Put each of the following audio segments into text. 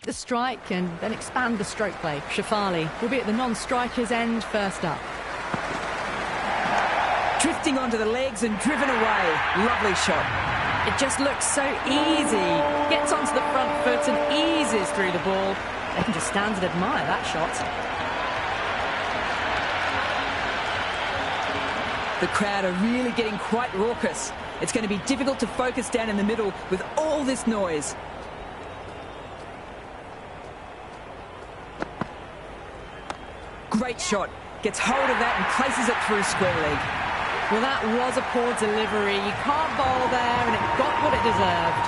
The strike and then expand the stroke play. Shafali will be at the non-striker's end first up. Drifting onto the legs and driven away. Lovely shot. It just looks so easy. Gets onto the front foot and eases through the ball. They can just stand and admire that shot. The crowd are really getting quite raucous. It's going to be difficult to focus down in the middle with all this noise. Great shot. Gets hold of that and places it through square leg. Well, that was a poor delivery. You can't bowl there, and it got what it deserved.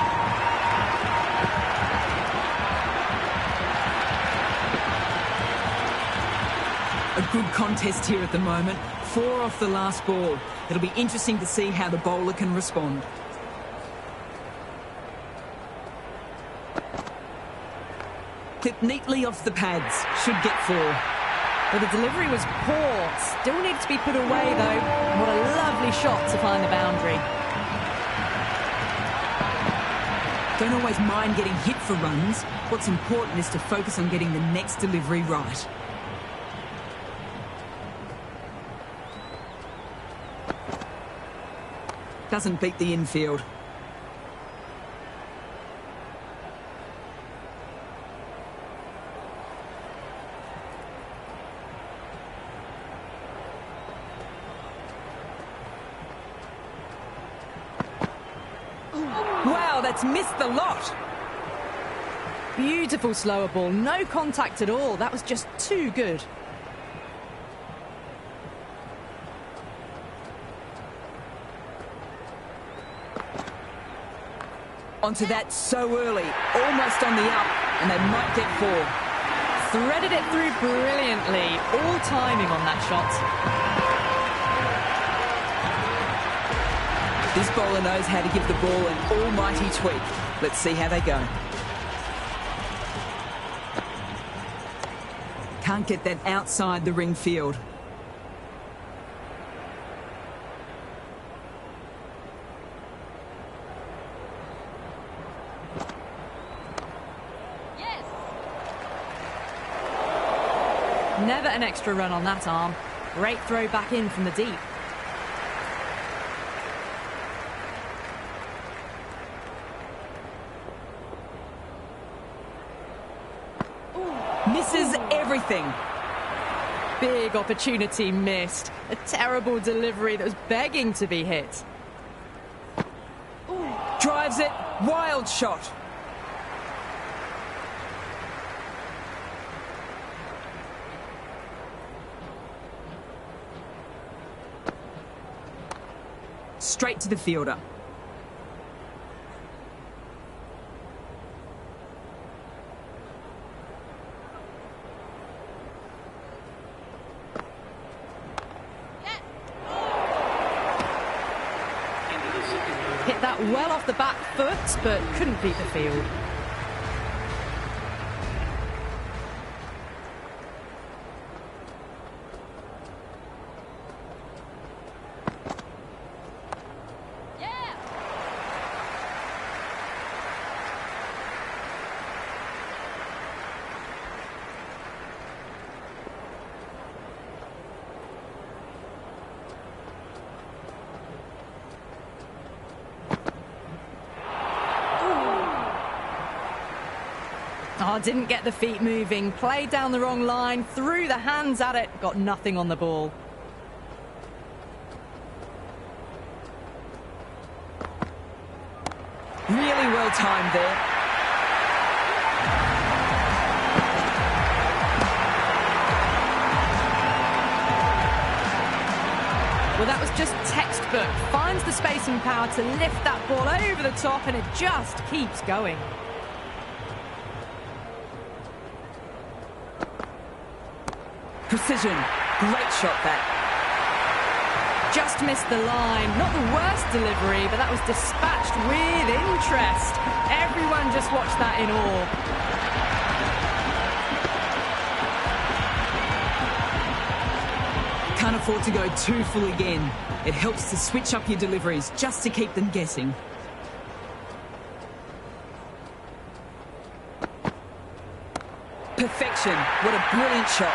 A good contest here at the moment. 4 off the last ball. It'll be interesting to see how the bowler can respond. Clipped neatly off the pads. Should get 4. Well, the delivery was poor. Still needs to be put away, though. And what a lovely shot to find the boundary. Don't always mind getting hit for runs. What's important is to focus on getting the next delivery right. Doesn't beat the infield. Wow, that's missed the lot. Beautiful slower ball. No contact at all. That was just too good. Onto that so early, almost on the up, and they might get 4. Threaded it through brilliantly. All timing on that shot. This bowler knows how to give the ball an almighty tweak. Let's see how they go. Can't get that outside the ring field. Never an extra run on that arm. Great throw back in from the deep. Misses everything. Big opportunity missed. A terrible delivery that was begging to be hit. Drives it. Wild shot. Straight to the fielder. Hit that well off the back foot, but couldn't beat the field. Oh, didn't get the feet moving. Played down the wrong line. Threw the hands at it. Got nothing on the ball. Really well timed there. Well, that was just textbook. Finds the space and power to lift that ball over the top, and it just keeps going. Precision. Great shot that. Just missed the line. Not the worst delivery, but that was dispatched with interest. Everyone just watched that in awe. Can't afford to go too full again. It helps to switch up your deliveries just to keep them guessing. Perfection. What a brilliant shot.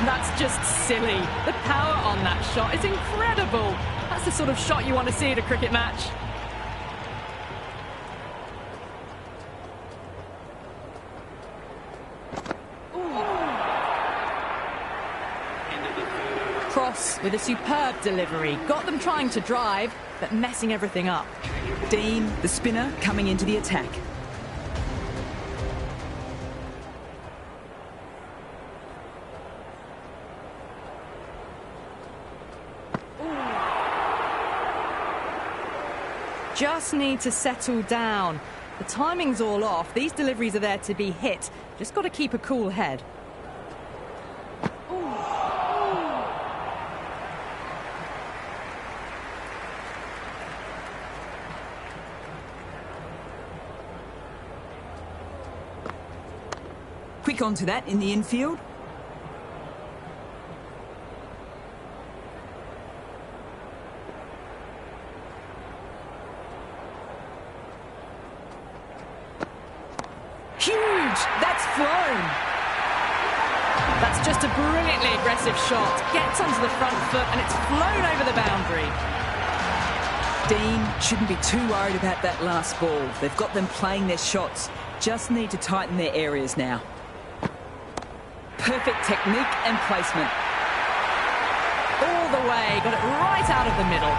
That's just silly. The power on that shot is incredible. That's the sort of shot you want to see at a cricket match. Cross with a superb delivery. Got them trying to drive, but messing everything up. Dean, the spinner, coming into the attack. Just need to settle down. The timing's all off. These deliveries are there to be hit. Just got to keep a cool head. Quick onto that in the infield. Huge! That's flown! That's just a brilliantly aggressive shot. Gets onto the front foot and it's flown over the boundary. Dean shouldn't be too worried about that last ball. They've got them playing their shots. Just need to tighten their areas now. Perfect technique and placement. All the way, got it right out of the middle.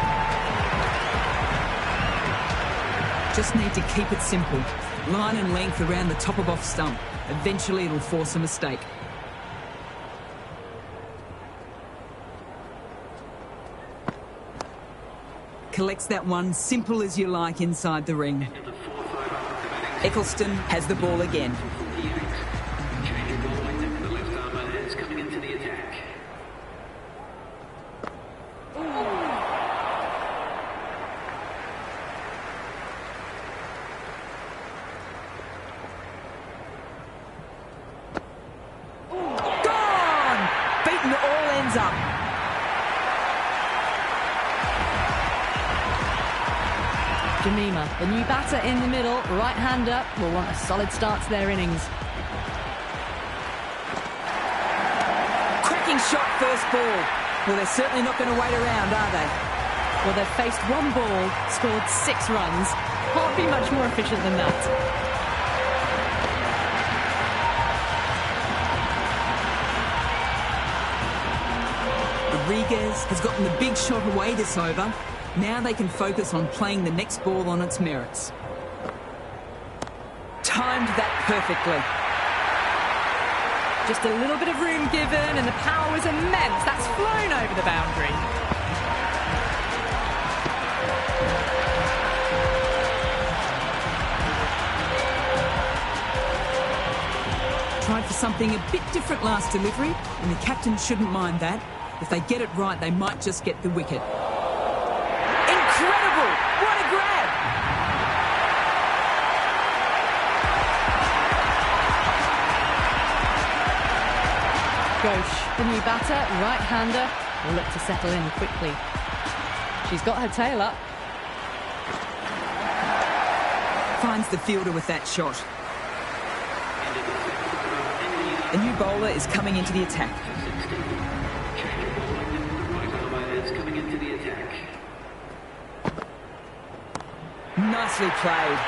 Just need to keep it simple. Line and length around the top of off stump. Eventually it'll force a mistake. Collects that one, simple as you like, inside the ring. Eccleston has the ball again. Up. Jemima, the new batter in the middle, right-hander, will want a solid start to their innings. Cracking shot, first ball. Well, they're certainly not going to wait around, are they? Well, they've faced one ball, scored 6 runs. Can't be much more efficient than that. Rodriguez has gotten the big shot away this over. Now they can focus on playing the next ball on its merits. Timed that perfectly. Just a little bit of room given and the power was immense. That's flown over the boundary. Tried for something a bit different last delivery, and the captain shouldn't mind that. If they get it right, they might just get the wicket. Incredible! What a grab! Ghosh, the new batter, right-hander, will look to settle in quickly. She's got her tail up. Finds the fielder with that shot. A new bowler is coming into the attack. Nicely played.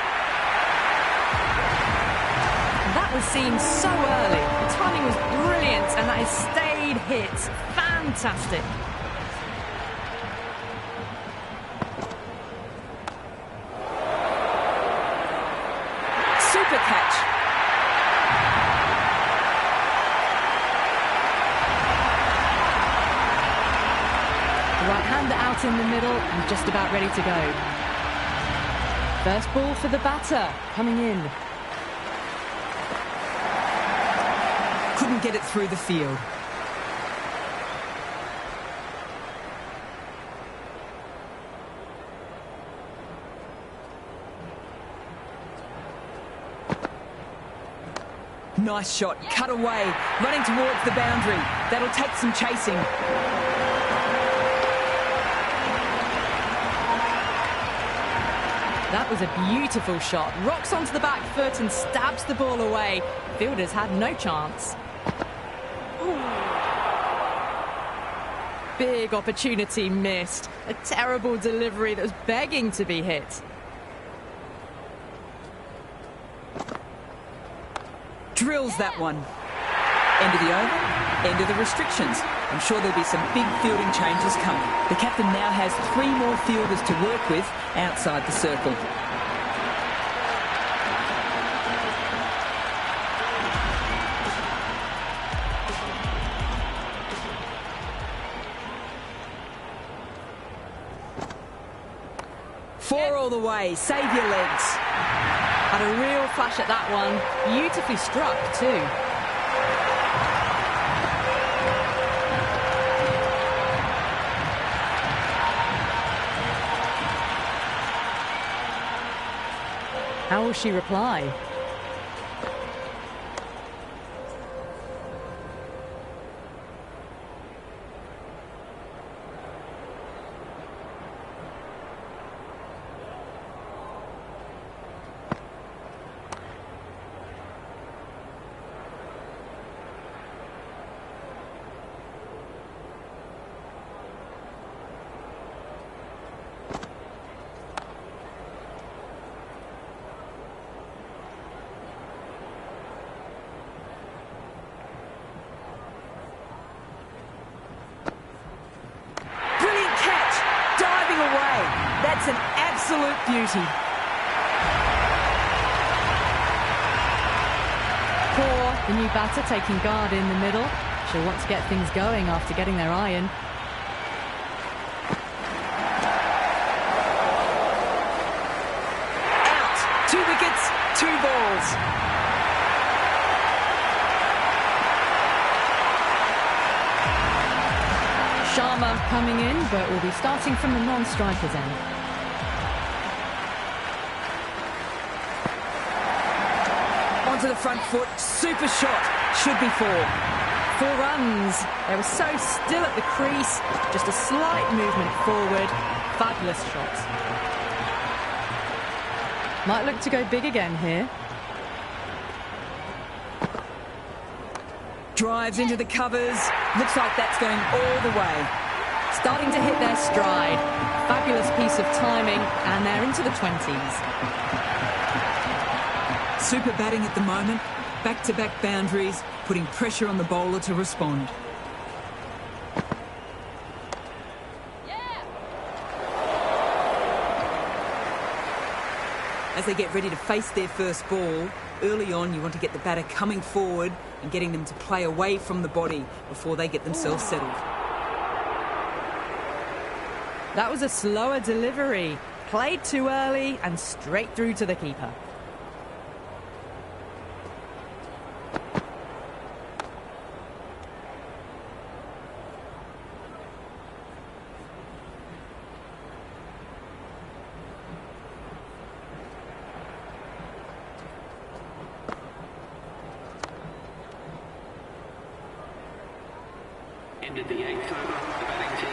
That was seen so early. The timing was brilliant and that has stayed hit. Fantastic. Super catch. The right-hander out in the middle and just about ready to go. First ball for the batter, coming in. Couldn't get it through the field. Nice shot, cut away, running towards the boundary. That'll take some chasing. That was a beautiful shot. Rocks onto the back foot and stabs the ball away. Fielders had no chance. Big opportunity missed. A terrible delivery that was begging to be hit. Drills that one. End of the over, end of the restrictions. I'm sure there'll be some big fielding changes coming. The captain now has 3 more fielders to work with outside the circle. Four all the way, save your legs. Had a real flash at that one. Beautifully struck too. How will she reply? That's an absolute beauty. Poor, the new batter taking guard in the middle. She'll want to get things going after getting their iron. Out. 2 wickets, 2 balls. Sharma coming in, but will be starting from the non-strikers end. Onto the front foot, super shot, should be 4. 4 runs. They were so still at the crease, just a slight movement forward. Fabulous shots. Might look to go big again here. Drives into the covers. Looks like that's going all the way. Starting to hit their stride. Fabulous piece of timing, and they're into the 20s. Super batting at the moment. Back-to-back boundaries, putting pressure on the bowler to respond. As they get ready to face their first ball, early on you want to get the batter coming forward and getting them to play away from the body before they get themselves settled. That was a slower delivery. Played too early and straight through to the keeper.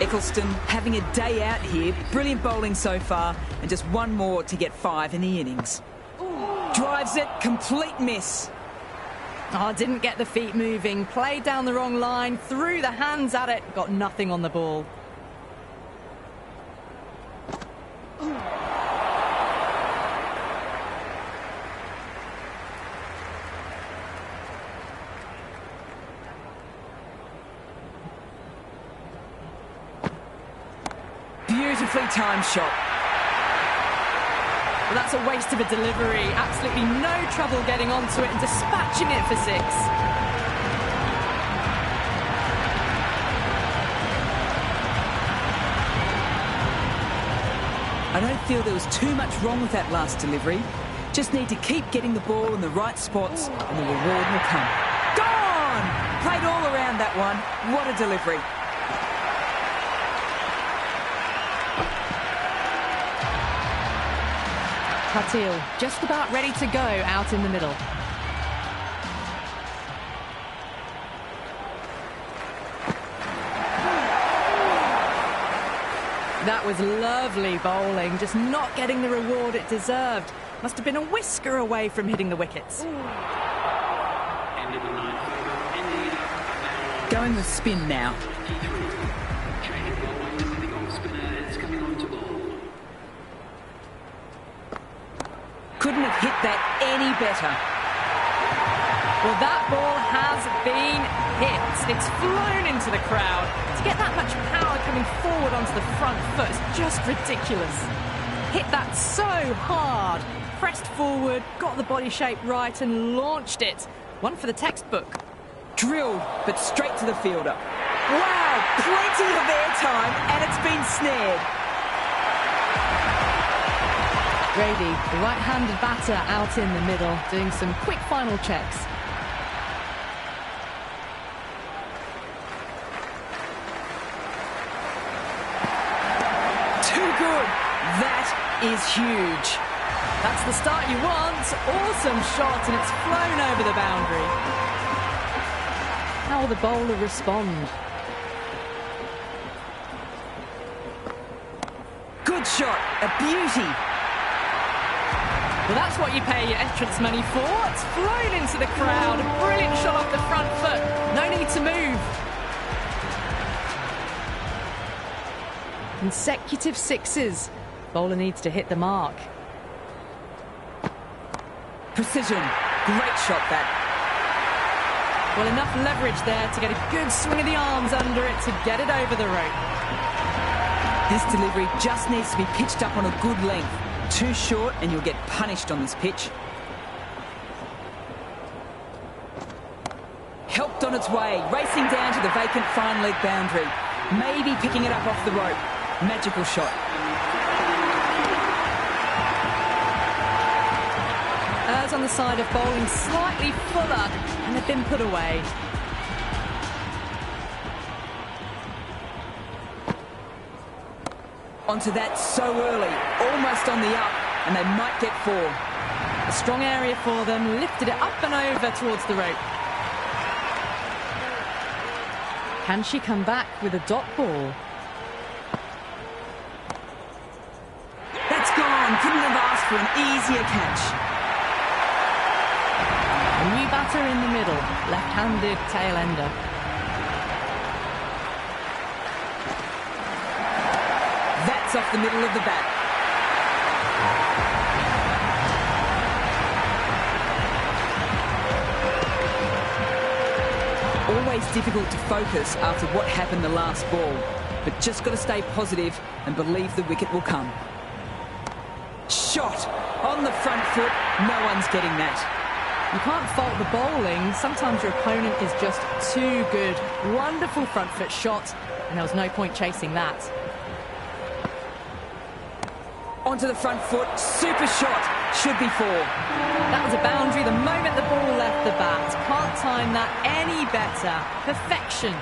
Eccleston having a day out here. Brilliant bowling so far, and just 1 more to get 5 in the innings. Drives it, complete miss. Oh, didn't get the feet moving. Played down the wrong line, threw the hands at it, got nothing on the ball. Beautifully timed shot. Well, that's a waste of a delivery. Absolutely no trouble getting onto it and dispatching it for 6. I don't feel there was too much wrong with that last delivery. Just need to keep getting the ball in the right spots and the reward will come. Gone! Played all around that one. What a delivery. Patil just about ready to go out in the middle. That was lovely bowling, just not getting the reward it deserved. Must have been a whisker away from hitting the wickets. Going with spin now. Couldn't have hit that any better. Well, that ball has been hit. It's flown into the crowd. To get that much power coming forward onto the front foot is just ridiculous. Hit that so hard. Pressed forward, got the body shape right and launched it. One for the textbook. Drilled, but straight to the fielder. Wow, plenty of airtime, and it's been snared. Grady, the right-handed batter, out in the middle, doing some quick final checks. Too good. That is huge. That's the start you want. Awesome shot, and it's flown over the boundary. How will the bowler respond? Good shot. A beauty. Well, that's what you pay your entrance money for. It's flown into the crowd. A brilliant shot off the front foot. No need to move. Consecutive sixes. Bowler needs to hit the mark. Precision. Great shot, that. Well, enough leverage there to get a good swing of the arms under it to get it over the rope. This delivery just needs to be pitched up on a good length. Too short and you'll get punished on this pitch. Helped on its way, racing down to the vacant fine leg boundary. Maybe picking it up off the rope. Magical shot. Errs on the side of bowling slightly fuller and have been put away. Onto that so early, almost on the up, and they might get 4. A strong area for them, lifted it up and over towards the rope. Can she come back with a dot ball? That's gone. Couldn't have asked for an easier catch. A new batter in the middle, left-handed tail ender. That's off the middle of the bat. Always difficult to focus after what happened the last ball, but just got to stay positive and believe the wicket will come. Shot on the front foot. No one's getting that. You can't fault the bowling. Sometimes your opponent is just too good. Wonderful front foot shot, and there was no point chasing that. Onto the front foot, super shot, should be 4. That was a boundary the moment the ball left the bat. Can't time that any better. Perfection.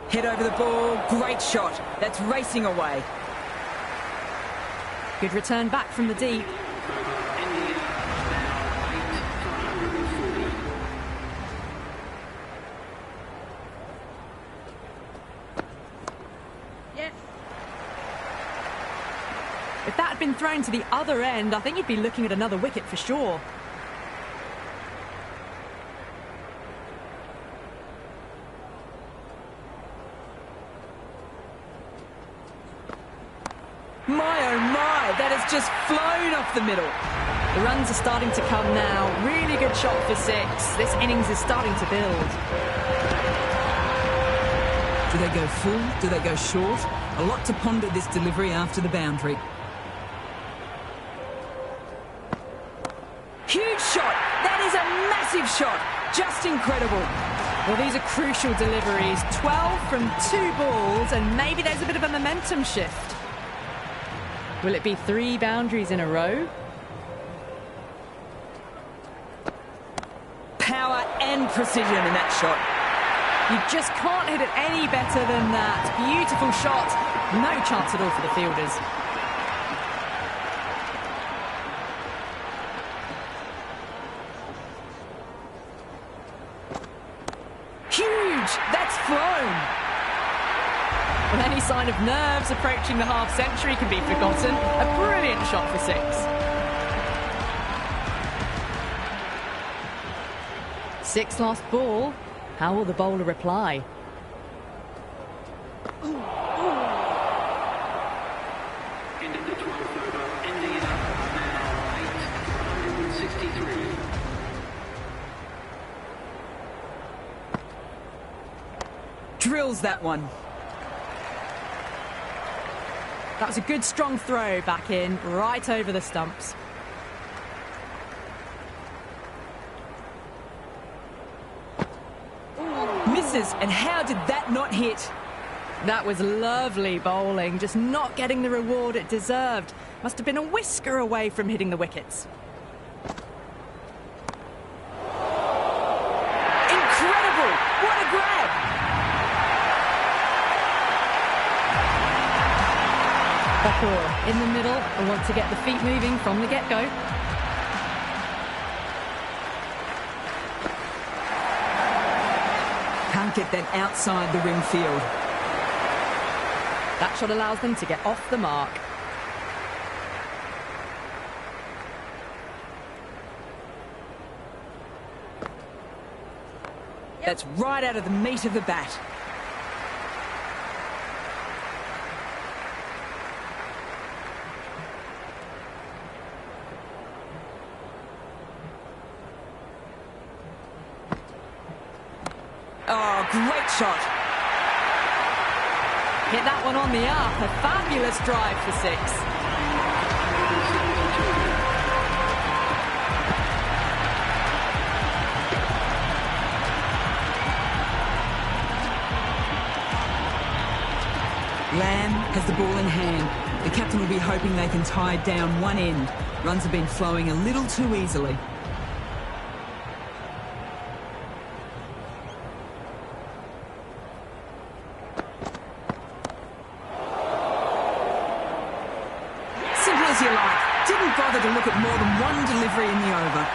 Head over the ball, great shot. That's racing away. Good return back from the deep. If that had been thrown to the other end, I think you'd be looking at another wicket for sure. My oh my, that has just flown off the middle. The runs are starting to come now. Really good shot for 6. This innings is starting to build. Do they go full? Do they go short? A lot to ponder this delivery after the boundary. Huge shot! That is a massive shot! Just incredible. Well, these are crucial deliveries. 12 from 2 balls, and maybe there's a bit of a momentum shift. Will it be 3 boundaries in a row? Power and precision in that shot. You just can't hit it any better than that. Beautiful shot. No chance at all for the fielders. It's flown. Well, any sign of nerves approaching the half-century can be forgotten. A brilliant shot for 6. 6 lost ball. How will the bowler reply? Into the 12th over, India now 8 for 163. Drills that one. That was a good strong throw back in, right over the stumps. Misses, and how did that not hit? That was lovely bowling, just not getting the reward it deserved. Must have been a whisker away from hitting the wickets. Incredible! What a grab! Bakur in the middle. I want to get the feet moving from the get-go. Can't get that outside the rim field. That shot allows them to get off the mark. That's right out of the meat of the bat. Oh, great shot. Hit that one on the up. A fabulous drive for 6. Lamb has the ball in hand. The captain will be hoping they can tie down one end. Runs have been flowing a little too easily. Simple as you like. Didn't bother to look at more than one delivery in the over.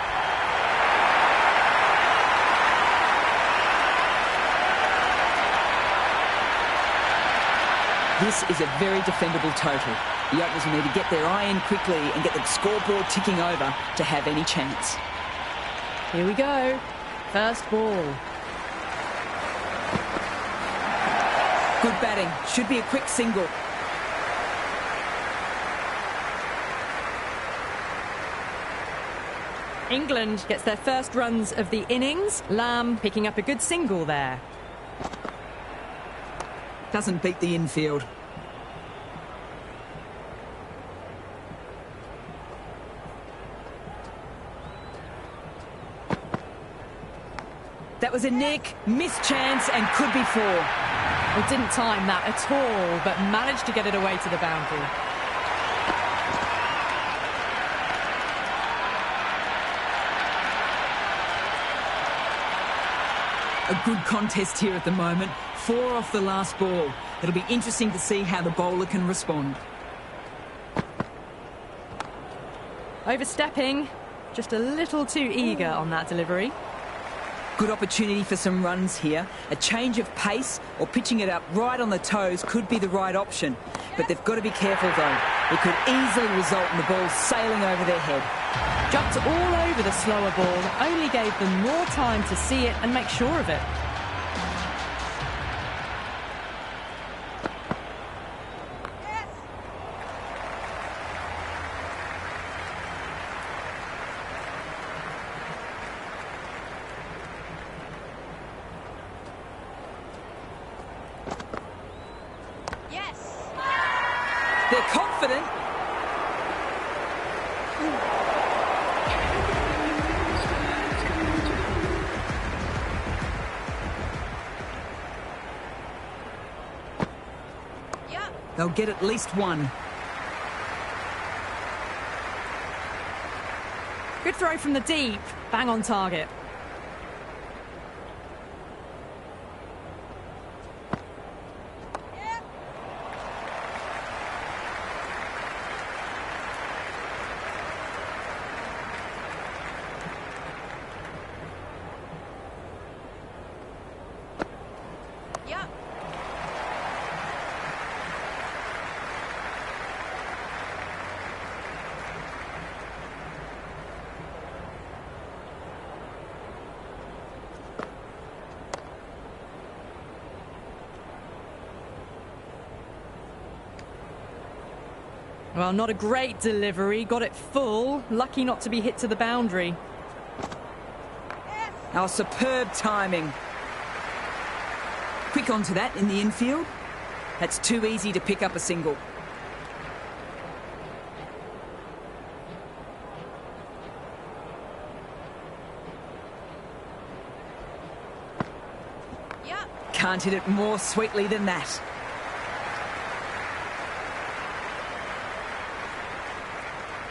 This is a very defendable total. The openers will need to get their eye in quickly and get the scoreboard ticking over to have any chance. Here we go. First ball. Good batting. Should be a quick single. England gets their first runs of the innings. Lamb picking up a good single there. Doesn't beat the infield. That was a nick, missed chance, and could be 4. Well, didn't time that at all, but managed to get it away to the boundary. A good contest here at the moment. 4 off the last ball. It'll be interesting to see how the bowler can respond. Overstepping, just a little too eager on that delivery. Good opportunity for some runs here. A change of pace or pitching it up right on the toes could be the right option. But they've got to be careful though. It could easily result in the ball sailing over their head. Jumped all over the slower ball, only gave them more time to see it and make sure of it. They're confident. They'll get at least one. Good throw from the deep. Bang on target. Well, not a great delivery. Got it full. Lucky not to be hit to the boundary. Oh, superb timing. Quick onto that in the infield. That's too easy to pick up a single. Can't hit it more sweetly than that.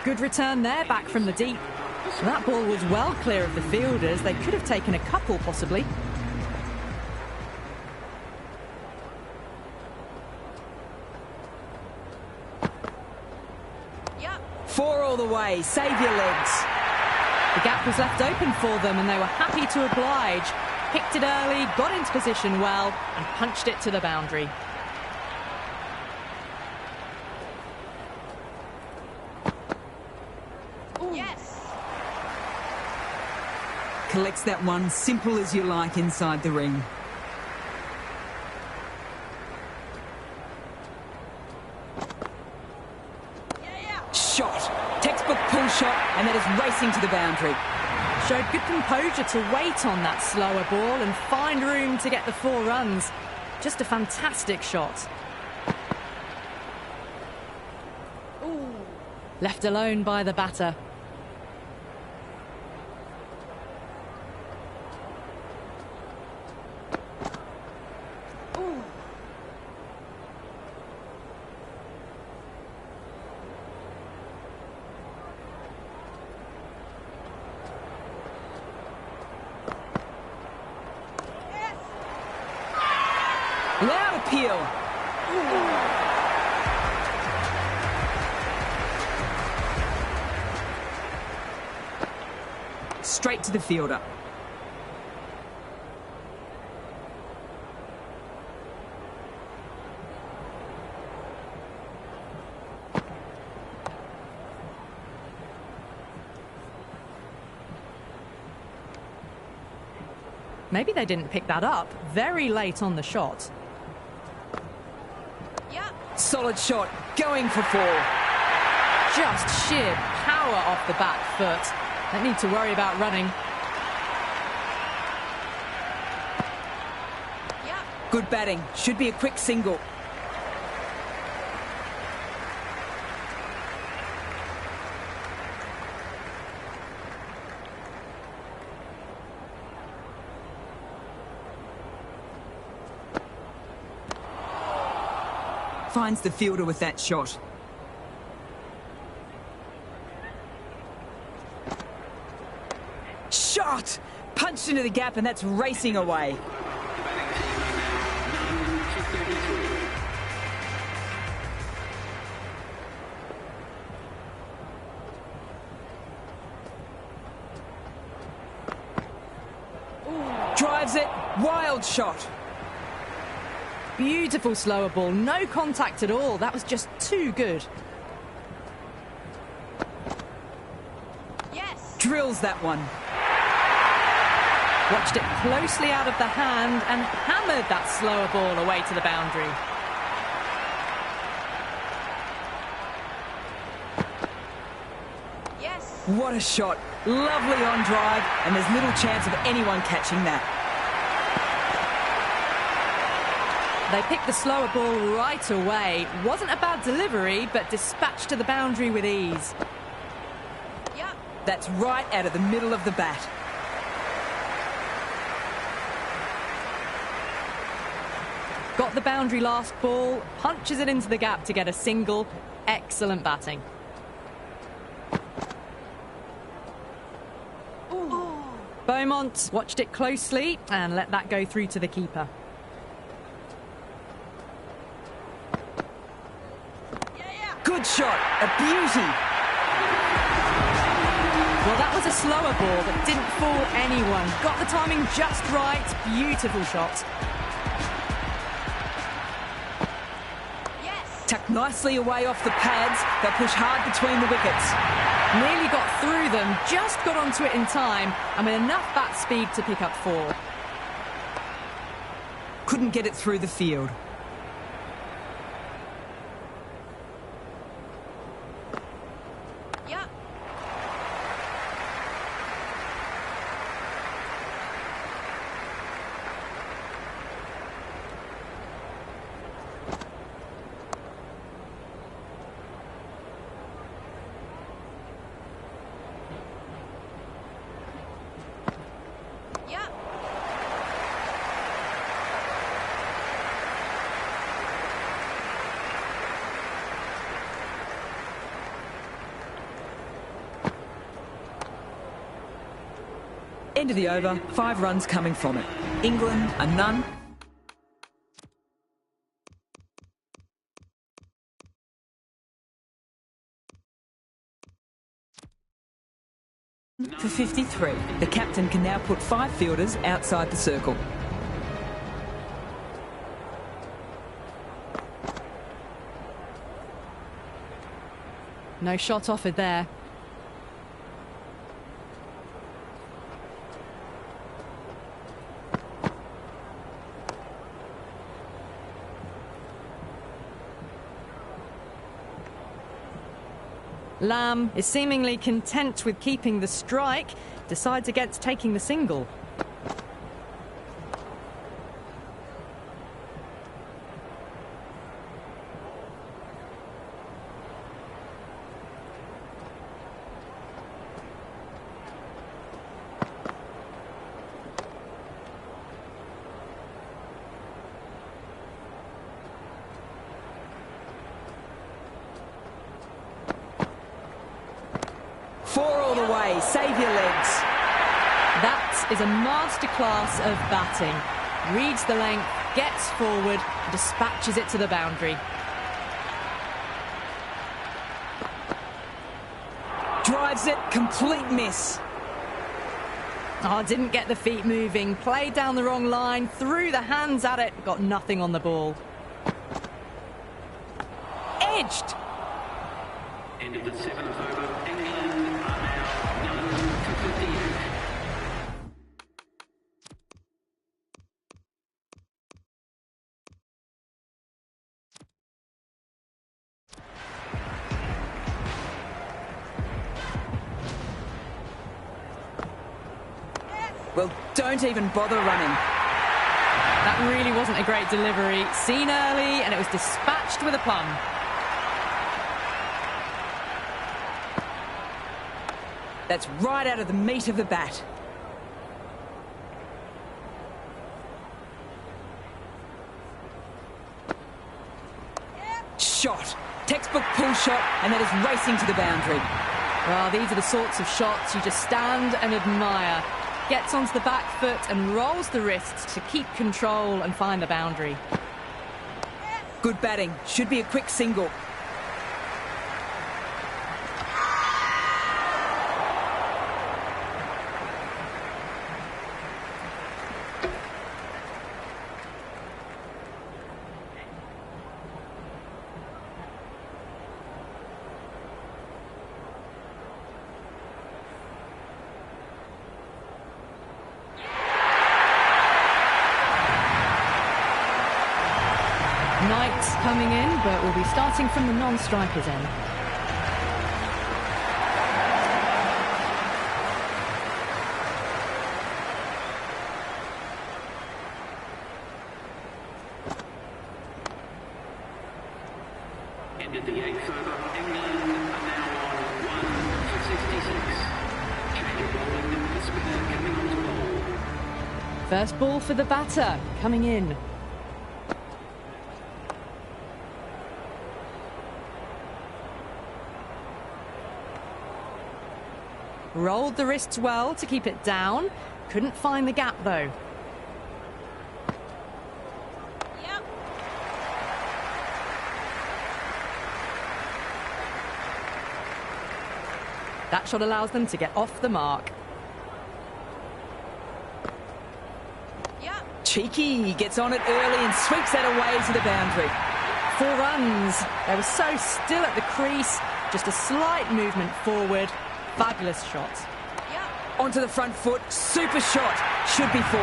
Good return there, back from the deep. That ball was well clear of the fielders. They could have taken a couple, possibly. Four all the way. Save your legs. The gap was left open for them, and they were happy to oblige. Picked it early, got into position well, and punched it to the boundary. Yes! Collects that one, simple as you like, inside the ring. Shot! Textbook pull shot, and that is racing to the boundary. Showed good composure to wait on that slower ball and find room to get the 4 runs. Just a fantastic shot. Ooh. Left alone by the batter. Ooh. Loud appeal. Straight to the fielder. Maybe they didn't pick that up. Very late on the shot. Solid shot, going for 4. Just sheer power off the back foot. Don't need to worry about running. Good batting, should be a quick single. Finds the fielder with that shot. Shot! Punched into the gap, and that's racing away. Drives it, wild shot. Beautiful slower ball, no contact at all. That was just too good. Yes! Drills that one. Watched it closely out of the hand and hammered that slower ball away to the boundary. Yes! What a shot. Lovely on drive, and there's little chance of anyone catching that. They picked the slower ball right away. Wasn't a bad delivery, but dispatched to the boundary with ease. That's right out of the middle of the bat. Got the boundary last ball, punches it into the gap to get a single. Excellent batting. Ooh. Beaumont watched it closely and let that go through to the keeper. Good shot, a beauty. Well, that was a slower ball that didn't fool anyone. Got the timing just right. Beautiful shot. Tucked nicely away off the pads. They'll push hard between the wickets. Nearly got through them, just got onto it in time, and with enough bat speed to pick up 4. Couldn't get it through the field. End of the over, 5 runs coming from it. England, a none. For 53. The captain can now put 5 fielders outside the circle. No shot offered there. Lamb is seemingly content with keeping the strike, decides against taking the single. Save your legs. That is a masterclass of batting. Reads the length, gets forward, dispatches it to the boundary. Drives it, complete miss. Oh, didn't get the feet moving, played down the wrong line, threw the hands at it, got nothing on the ball. Edged. End of the 7th over. England are now 9 for 58. Well, don't even bother running. That really wasn't a great delivery. Seen early, and it was dispatched with a plum. That's right out of the meat of the bat. Shot. Textbook pull shot, and that is racing to the boundary. Well, these are the sorts of shots you just stand and admire. Gets onto the back foot and rolls the wrists to keep control and find the boundary. Good batting. Should be a quick single. Knight's coming in, but we'll be starting from the non-strikers end. End of the 8th over. England are now on 1 for 66. Change of bowling, the spinner coming on to bowl. First ball for the batter, coming in. Rolled the wrists well to keep it down. Couldn't find the gap, though. Yep. That shot allows them to get off the mark. Yep. Cheeky. He gets on it early and sweeps that away to the boundary. 4 runs. They were so still at the crease. Just a slight movement forward. Fabulous shot. Yep. Onto the front foot. Super shot. Should be 4.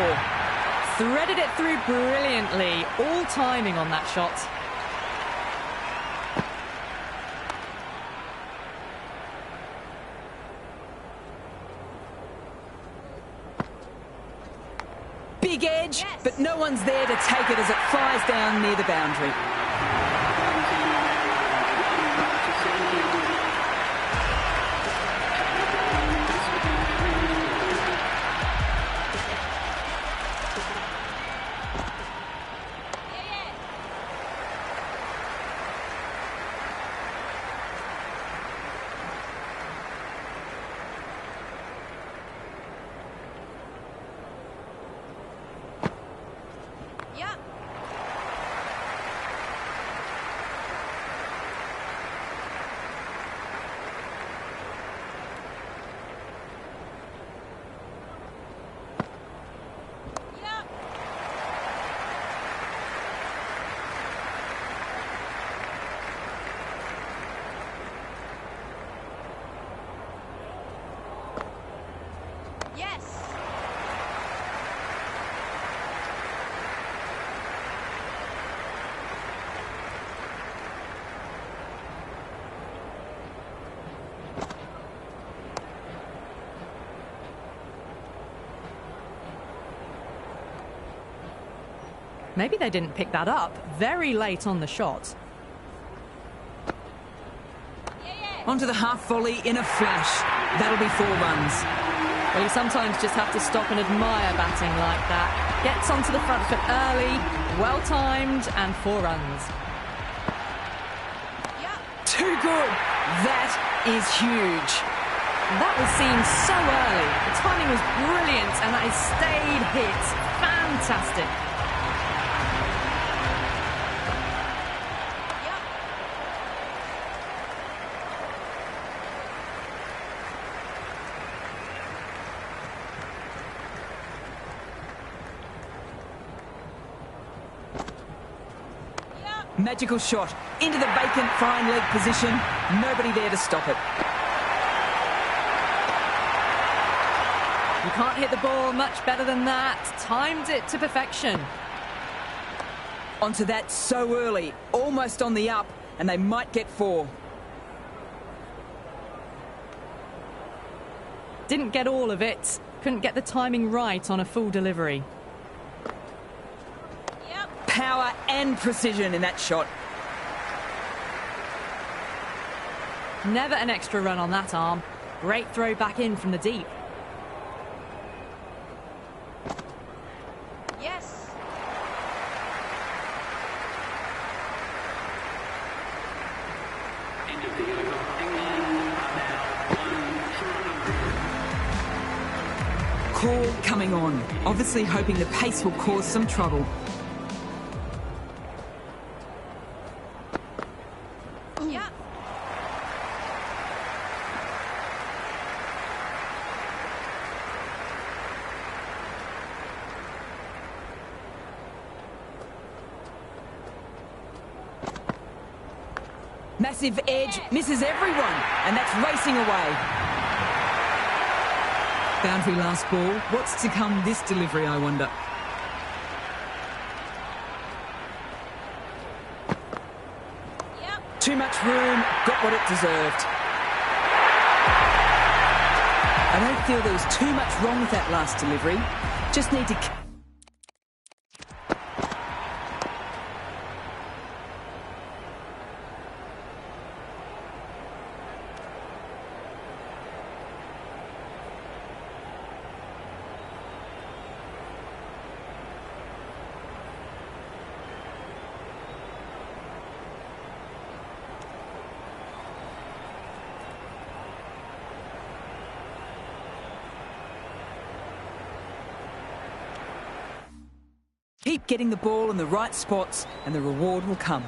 Threaded it through brilliantly. All timing on that shot. Big edge, yes. But no one's there to take it as it flies down near the boundary. Yes. Maybe they didn't pick that up. Very late on the shot. Onto the half volley in a flash. That'll be 4 runs. Well, you sometimes just have to stop and admire batting like that. Gets onto the front foot early, well-timed, and 4 runs. Too good. That is huge. That was seen so early. The timing was brilliant, and that is stayed hit. Fantastic. Magical shot into the vacant fine leg position. Nobody there to stop it. You can't hit the ball much better than that. Timed it to perfection. Onto that so early, almost on the up, and they might get 4. Didn't get all of it. Couldn't get the timing right on a full delivery. Power and precision in that shot. Never an extra run on that arm. Great throw back in from the deep. Yes. End of the over. England are now 1 for 100. Call coming on. Obviously hoping the pace will cause some trouble. Massive edge, misses everyone, and that's racing away. Boundary last ball. What's to come this delivery, I wonder? Too much room, got what it deserved. I don't feel there was too much wrong with that last delivery. Just need to... Keep getting the ball in the right spots and the reward will come.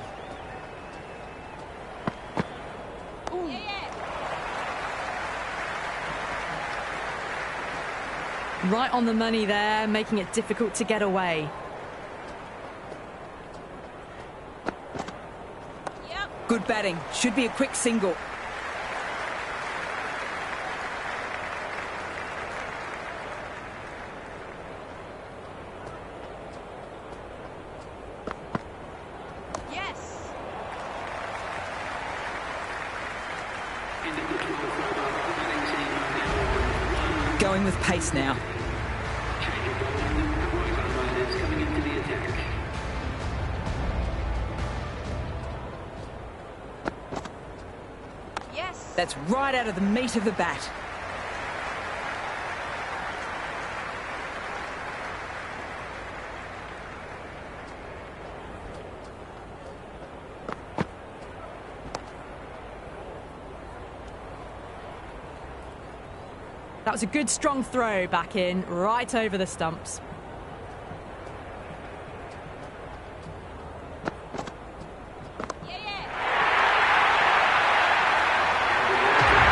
Right on the money there, making it difficult to get away. Good batting. Should be a quick single. Going with pace now. Coming into the attack. Yes. That's right out of the meat of the bat. That was a good strong throw back in, right over the stumps.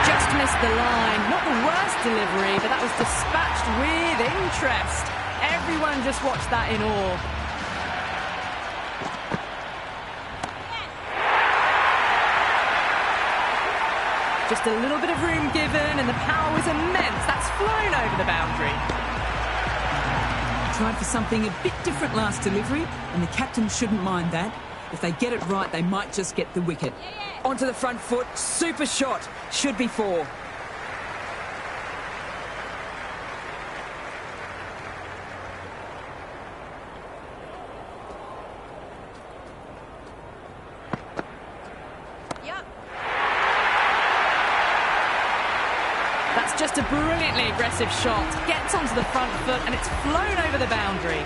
Just missed the line. Not the worst delivery, but that was dispatched with interest. Everyone just watched that in awe. Just a little bit of room given, and the power was immense. That's flown over the boundary. Tried for something a bit different last delivery, and the captain shouldn't mind that. If they get it right, they might just get the wicket. Onto the front foot, super shot, should be 4. That's just a brilliantly aggressive shot. Gets onto the front foot and it's flown over the boundary.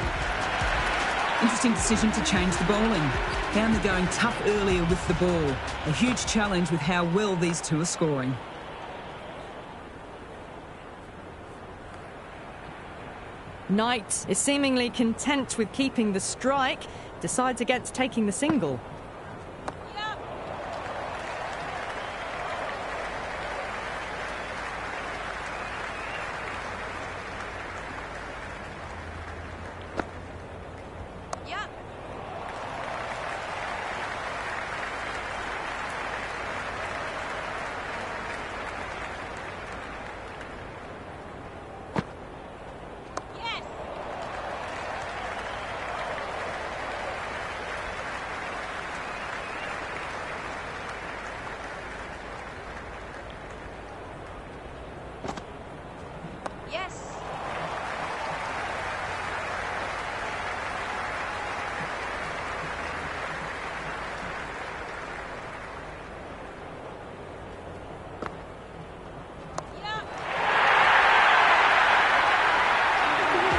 Interesting decision to change the bowling. Found they're going tough earlier with the ball. A huge challenge with how well these two are scoring. Knight is seemingly content with keeping the strike, decides against taking the single.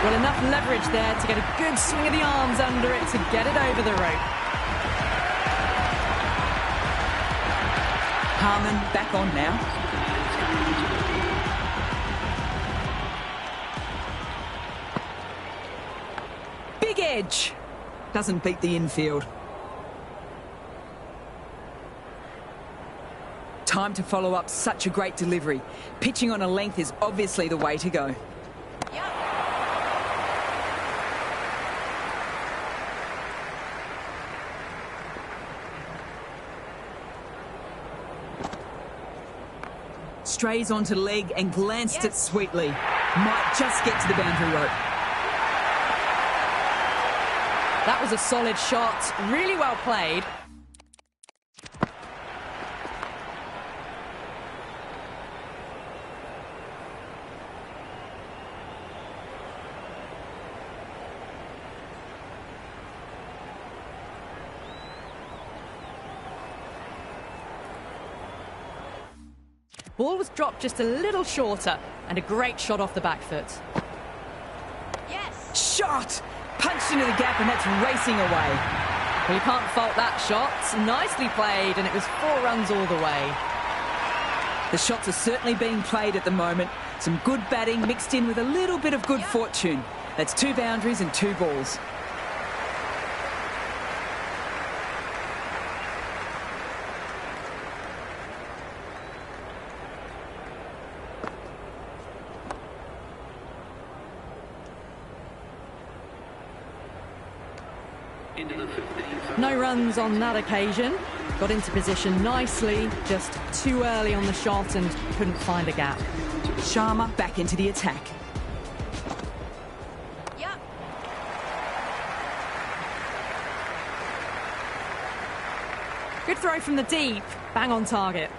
Well, enough leverage there to get a good swing of the arms under it to get it over the rope. Harman back on now. Big edge. Doesn't beat the infield. Time to follow up such a great delivery. Pitching on a length is obviously the way to go. Strays onto leg and glanced it sweetly. Might just get to the boundary rope. That was a solid shot, really well played. Ball was dropped just a little shorter, and a great shot off the back foot. Shot! Punched into the gap, and that's racing away. Well, you can't fault that shot. Nicely played, and it was 4 runs all the way. The shots are certainly being played at the moment. Some good batting mixed in with a little bit of good fortune. That's 2 boundaries and 2 balls. No runs on that occasion. Got into position nicely, just too early on the shot and couldn't find a gap. Sharma back into the attack. Good throw from the deep, bang on target.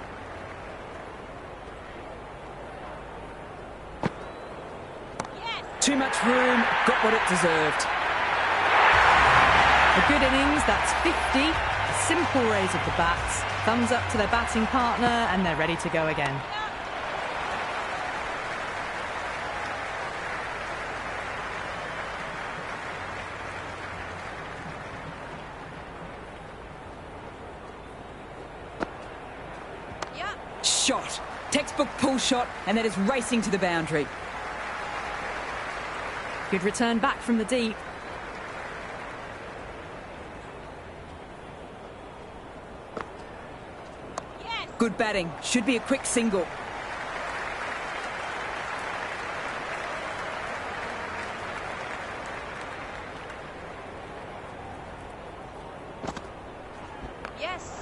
Too much room, got what it deserved. A good innings, that's 50. A simple raise of the bats. Thumbs up to their batting partner and they're ready to go again. Shot. Textbook pull shot, and that is racing to the boundary. Good return back from the deep. Good batting. Should be a quick single.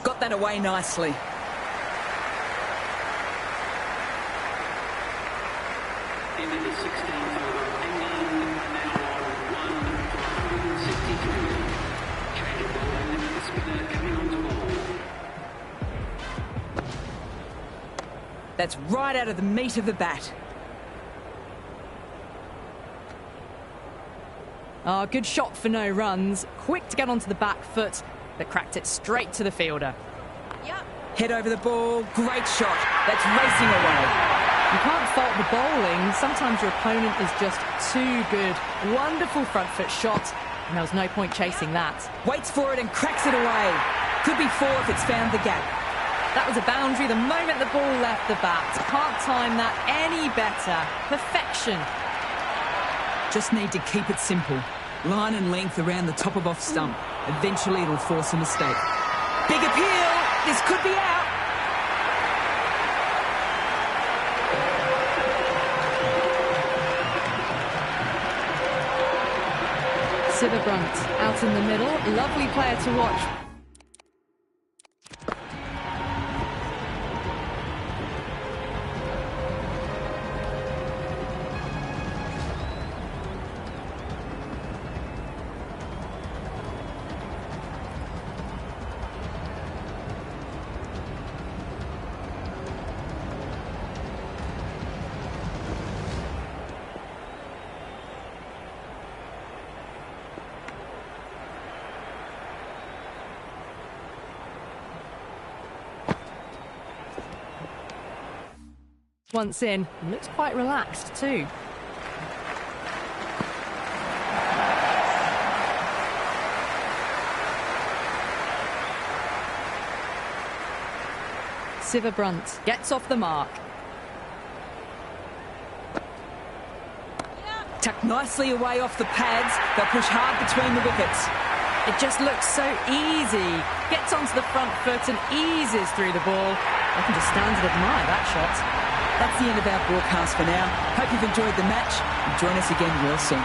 Got that away nicely. Into the 16th over. England are now on 1 for 163. Change of bowling. The spinner coming on to bowl. That's right out of the meat of the bat. Oh, good shot for no runs. Quick to get onto the back foot, but cracked it straight to the fielder. Head over the ball, great shot. That's racing away. You can't fault the bowling. Sometimes your opponent is just too good. Wonderful front foot shot, and there was no point chasing that. Waits for it and cracks it away. Could be 4 if it's found the gap. That was a boundary the moment the ball left the bat. Can't time that any better. Perfection. Just need to keep it simple. Line and length around the top of off stump. Eventually it'll force a mistake. Big appeal. This could be out. Siverbrunt out in the middle. Lovely player to watch. Once in, looks quite relaxed too. Siverbrunt gets off the mark. Tucked nicely away off the pads. They'll push hard between the wickets. It just looks so easy. Gets onto the front foot and eases through the ball. I can just stand and admire that shot. That's the end of our broadcast for now. Hope you've enjoyed the match and join us again real soon.